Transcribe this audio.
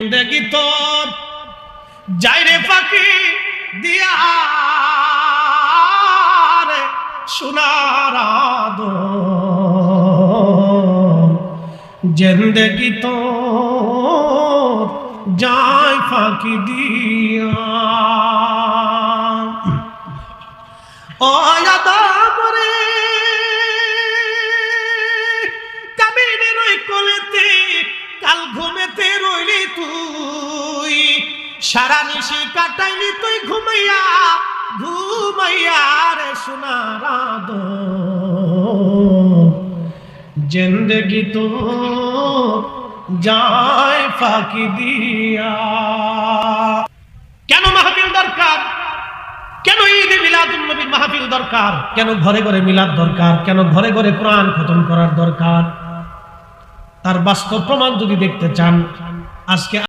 জিন্দেগি তোর যাইরে ফাঁকি দিয়া রে সোনার আদর, জিন্দেগি তোর যাই ফাঁকি দিয়া। ও আদম রে কাবিনের ওই কোলেতে কাল ঘুমেতে রইলি তুই, সারা নিশি কাটাইলি তুই ঘুমাইয়া ঘুমাইয়া রে সোনার আদর, জিন্দেগি তো যায় ফাঁকি দিয়া। কেন মাহফিল দরকার? কেন ঈদে মিলাদুন নবীর মাহফিল দরকার? কেন ঘরে ঘরে মিলাদ দরকার? কেন ঘরে ঘরে কোরআন খতম করার দরকার? তার বাস্তব প্রমাণ যদি দেখতে চান, আজকে